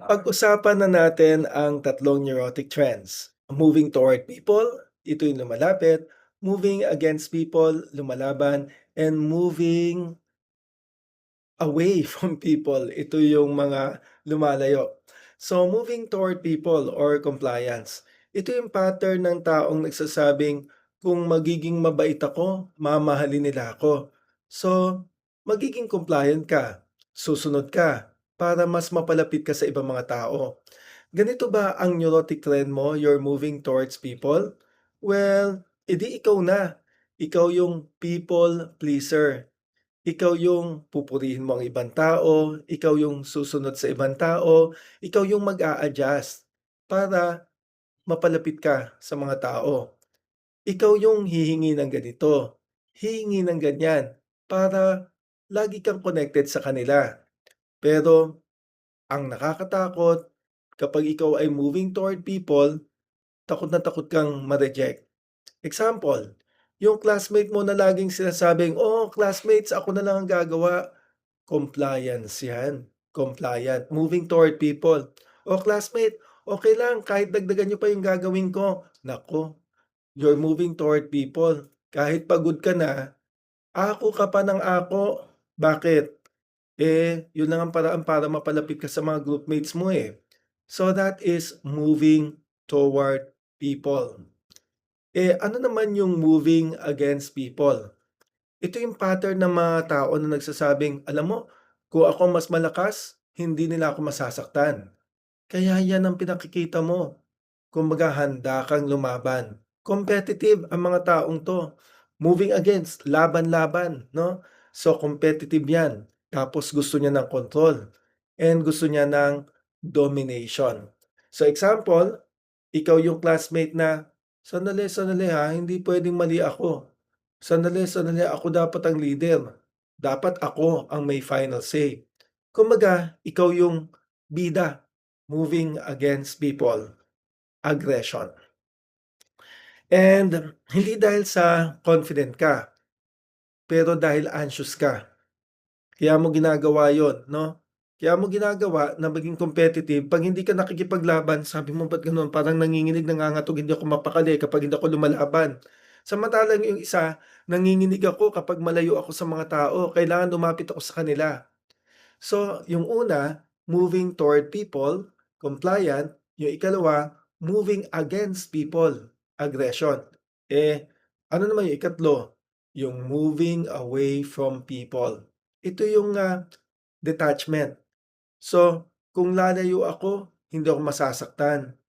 Pag-usapan na natin ang tatlong neurotic trends. Moving toward people, ito yung lumalapit. Moving against people, lumalaban. And moving away from people, ito yung mga lumalayo. So, moving toward people or compliance, ito yung pattern ng taong nagsasabing, kung magiging mabait ako, mamahalin nila ako. So, magiging compliant ka, susunod ka, para mas mapalapit ka sa ibang mga tao. Ganito ba ang neurotic trend mo, you're moving towards people? Well, edi ikaw na. Ikaw yung people pleaser. Ikaw yung pupurihin mo ang ibang tao, ikaw yung susunod sa ibang tao, ikaw yung mag-a-adjust para mapalapit ka sa mga tao. Ikaw yung hihingi ng ganito, hihingi ng ganyan, para lagi kang connected sa kanila. Pero ang nakakatakot, kapag ikaw ay moving toward people, takot na takot kang ma-reject. Example, yung classmate mo na laging sinasabing, "Oh, classmates, ako na lang ang gagawa." Compliance 'yan, compliant, moving toward people. "Oh, classmate, okey lang kahit dagdagan niyo pa yung gagawin ko." Naku, you're moving toward people. Kahit pagod ka na, ako ka pa ng ako. Bakit? Yun lang ang paraan para mapalapit ka sa mga groupmates mo, eh. So, that is moving toward people. Ano naman yung moving against people? Ito yung pattern ng mga tao na nagsasabing, "Alam mo, kung ako mas malakas, hindi nila ako masasaktan." Kaya yan ang pinakikita mo. Kumbaga handa kang lumaban. Competitive ang mga taong 'to. Moving against, laban-laban, 'no? So, competitive yan. Tapos gusto niya ng control and gusto niya ng domination. So, example, ikaw yung classmate na, "Sandali, sandali ha, hindi puwedeng mali ako. Sandali, sandali, ako dapat ang leader. Dapat ako ang may final say." Kumbaga, ikaw yung bida, moving against people, aggression. And hindi dahil sa confident ka, pero dahil anxious ka. Kaya mo ginagawa yon, 'no? Kaya mo ginagawa na maging competitive 'pag hindi ka nakikipaglaban, sabi mo, "Ba't gano'n, parang nanginginig, nangangatog, hindi ako mapakali kapag hindi ako lumalaban." Samantalang yung isa, nanginginig ako kapag malayo ako sa mga tao, kailangan lumapit ako sa kanila. So, yung una, moving toward people, compliant. Yung ikalawa, moving against people, aggression. Ano naman yung ikatlo? Yung moving away from people. Ito yung detachment. So, kung lalayo ako, hindi ako masasaktan.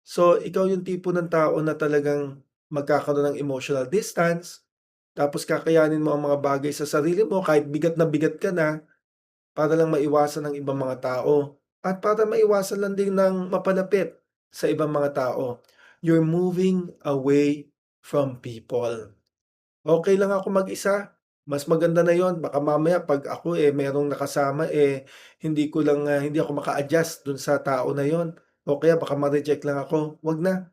So, ikaw yung tipo ng tao na talagang magkakaroon ng emotional distance, tapos kakayanin mo ang mga bagay sa sarili mo kahit bigat na bigat ka na, para lang maiwasan ng ibang mga tao at para maiwasan lang din ng mapalapit sa ibang mga tao. You're moving away from people. Okey lang ako mag-isa, mas maganda na yon. Baka mamaya 'pag ako, merong nakasama, hindi ako maka-adjust dun sa tao na yon o kaya baka ma-reject lang ako. 'Wag na,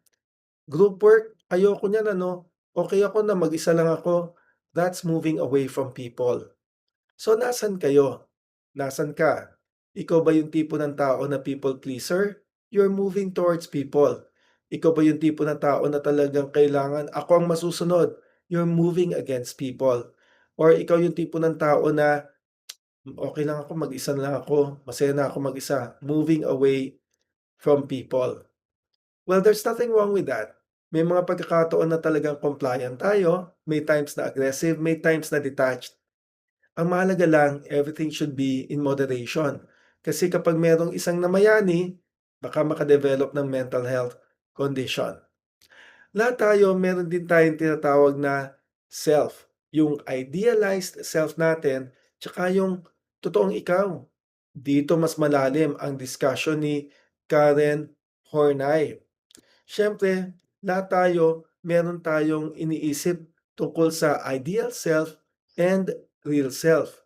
group work, ayoko niyan ano, okey ako na mag-isa lang ako. That's moving away from people. So, nasaan kayo? Nasaan ka? Ikaw ba yung tipo ng tao na people pleaser? You're moving towards people. Ikaw ba yung tipo ng tao na talagang kailangan ako ang masusunod? You're moving against people. Or ikaw yung tipo ng tao na, "Okay lang ako, mag-isa na lang ako, masaya na ako mag-isa." Moving away from people. Well, there's nothing wrong with that. May mga pagkakataon na talagang compliant tayo, may times na aggressive, may times na detached. Ang mahalaga lang, everything should be in moderation. Kasi kapag merong isang namayani, baka maka-develop ng mental health condition. Lahat tayo, meron din tayong tinatawag na self. Yung idealized self natin, tsaka yung totoong ikaw. Dito mas malalim ang discussion ni Karen Horney. Siyempre, lahat tayo, meron tayong iniisip tungkol sa ideal self and real self.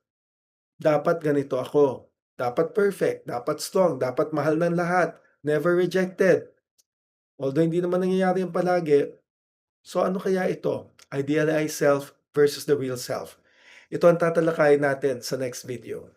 Dapat ganito ako, dapat perfect, dapat strong, dapat mahal ng lahat, never rejected. Although hindi naman nangyayari yan palagi, so ano kaya ito? Idealized self versus the real self. Ito ang tatalakayin natin sa next video.